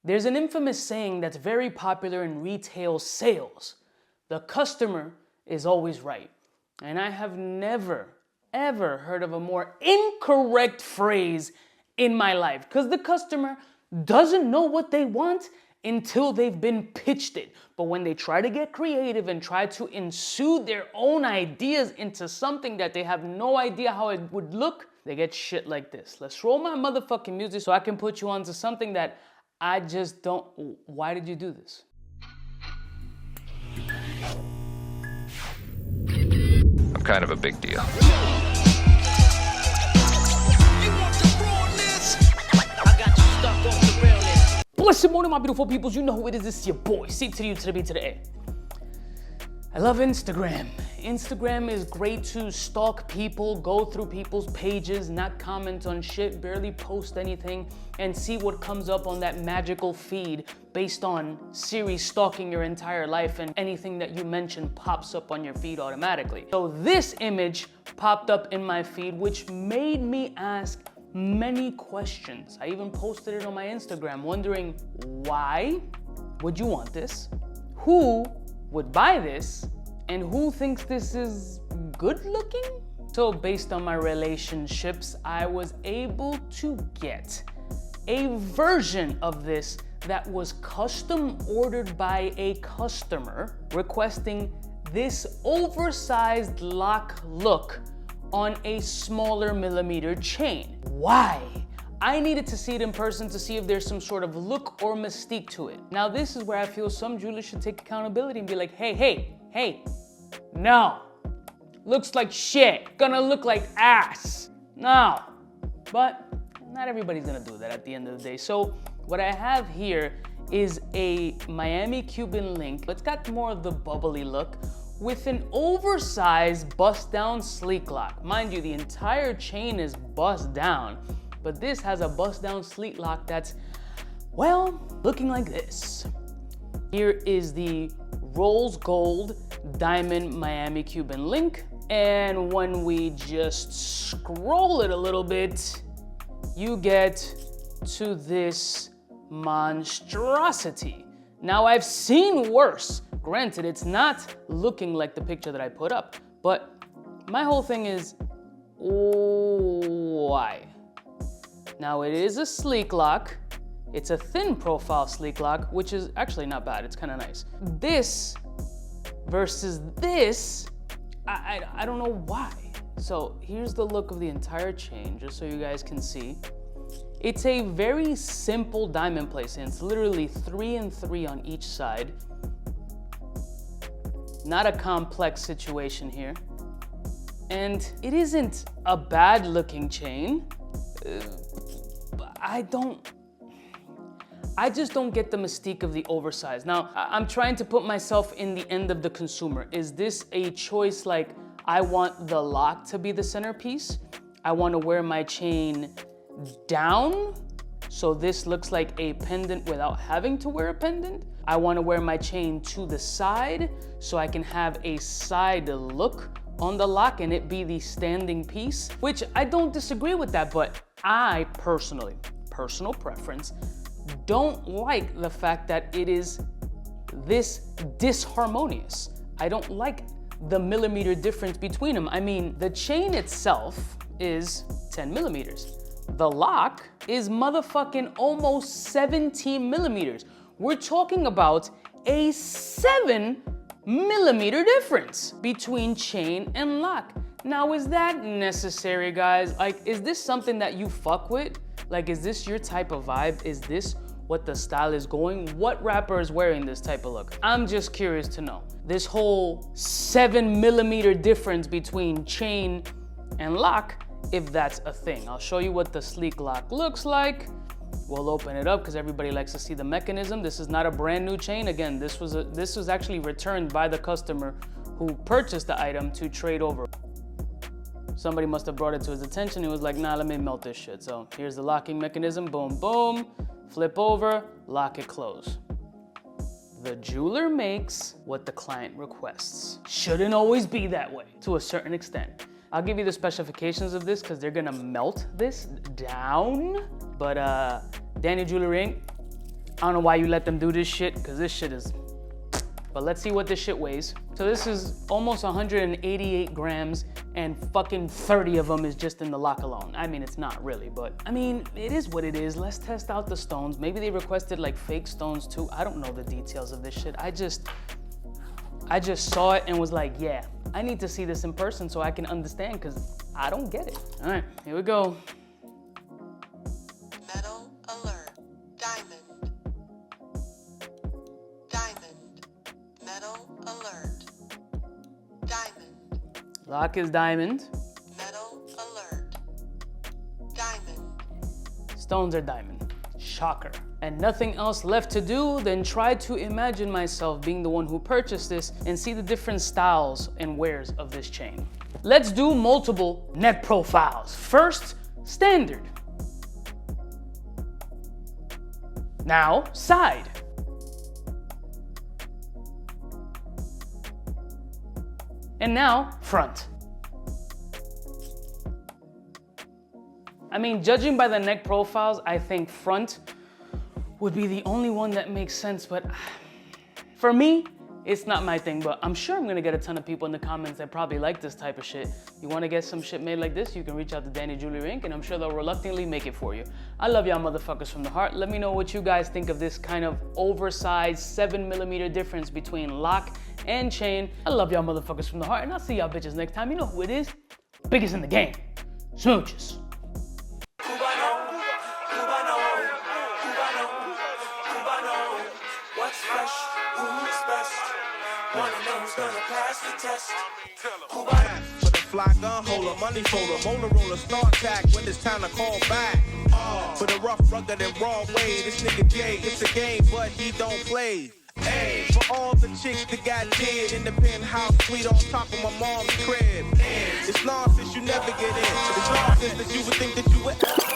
There's an infamous saying that's very popular in retail sales. The customer is always right. And I have never, ever heard of a more incorrect phrase in my life, because the customer doesn't know what they want until they've been pitched it. But when they try to get creative and try to ensue their own ideas into something that they have no idea how it would look, they get shit like this. Let's roll my motherfucking music so I can put you onto something that I just don't. Why did you do this? I'm kind of a big deal. Blessed morning, my beautiful peoples. You know who it is. It's your boy, C to the U to the B to the A. I love Instagram. Instagram is great to stalk people, go through people's pages, not comment on shit, barely post anything, and see what comes up on that magical feed based on Siri stalking your entire life, and anything that you mention pops up on your feed automatically. So this image popped up in my feed, which made me ask many questions. I even posted it on my Instagram, wondering why would you want this? Who would buy this? And who thinks this is good looking? So based on my relationships, I was able to get a version of this that was custom ordered by a customer requesting this oversized lock look on a smaller millimeter chain. Why? I needed to see it in person to see if there's some sort of look or mystique to it. Now this is where I feel some jewelers should take accountability and be like, hey, no, looks like shit, gonna look like ass, no. But not everybody's gonna do that at the end of the day. So what I have here is a Miami Cuban link. It's got more of the bubbly look with an oversized bust down sleek lock. Mind you, the entire chain is bust down, but this has a bust down sleek lock that's, well, looking like this. Here is the rose gold diamond Miami Cuban link. And when we just scroll it a little bit, you get to this monstrosity. Now I've seen worse. Granted, it's not looking like the picture that I put up, but my whole thing is, why? Now it is a sleek lock. It's a thin profile sleek lock, which is actually not bad. It's kind of nice. This versus this, I don't know why. So here's the look of the entire chain, just so you guys can see. It's a very simple diamond placement. It's literally 3 and 3 on each side. Not a complex situation here. And it isn't a bad looking chain. I just don't get the mystique of the oversized. Now, I'm trying to put myself in the end of the consumer. Is this a choice like, I want the lock to be the centerpiece? I want to wear my chain down, so this looks like a pendant without having to wear a pendant. I want to wear my chain to the side, so I can have a side look on the lock and it be the standing piece, which I don't disagree with that, but I personally, personal preference, don't like the fact that it is this disharmonious. I don't like the millimeter difference between them. I mean, the chain itself is 10 millimeters. The lock is motherfucking almost 17 millimeters. We're talking about a 7 millimeter difference between chain and lock. Now, is that necessary, guys? Like, is this something that you fuck with? Like, is this your type of vibe? Is this what the style is going? What rapper is wearing this type of look? I'm just curious to know. This whole 7 millimeter difference between chain and lock, if that's a thing. I'll show you what the sleek lock looks like. We'll open it up because everybody likes to see the mechanism. This is not a brand new chain. Again, this was actually returned by the customer who purchased the item to trade over. Somebody must have brought it to his attention. He was like, nah, let me melt this shit. So here's the locking mechanism. Boom, boom. Flip over, lock it close. The jeweler makes what the client requests. Shouldn't always be that way, to a certain extent. I'll give you the specifications of this because they're gonna melt this down. But Daniel Jewelry Inc., I don't know why you let them do this shit, because this shit is... But let's see what this shit weighs. So this is almost 188 grams, and fucking 30 of them is just in the lock alone. I mean, it's not really, but I mean, it is what it is. Let's test out the stones. Maybe they requested like fake stones too. I don't know the details of this shit. I just saw it and was like, yeah, I need to see this in person so I can understand, because I don't get it. All right, here we go. Metal alert. Diamond. Metal alert. Diamond. Lock is diamond. Metal alert. Diamond. Stones are diamond. Shocker. And nothing else left to do than try to imagine myself being the one who purchased this and see the different styles and wears of this chain. Let's do multiple neck profiles. First, standard. Now, side. And now, front. I mean, judging by the neck profiles, I think front would be the only one that makes sense, but for me, it's not my thing, but I'm sure I'm gonna get a ton of people in the comments that probably like this type of shit. You wanna get some shit made like this, you can reach out to Danny Jewelry Inc., and I'm sure they'll reluctantly make it for you. I love y'all motherfuckers from the heart. Let me know what you guys think of this kind of oversized 7mm difference between lock and chain. I love y'all motherfuckers from the heart, and I'll see y'all bitches next time. You know who it is? Biggest in the game. Smooches. What's fresh? Who's best? Wanna know who's gonna pass the test? For the fly gun holder, money folder, Motorola start tag when it's time to call back. For the rough, rugged, and raw way, this nigga Jay, it's a game, but he don't play. Hey, for all the chicks that got dead in the penthouse suite on top of my mom's crib. It's nonsense you never get in. It's nonsense that you would think that you would.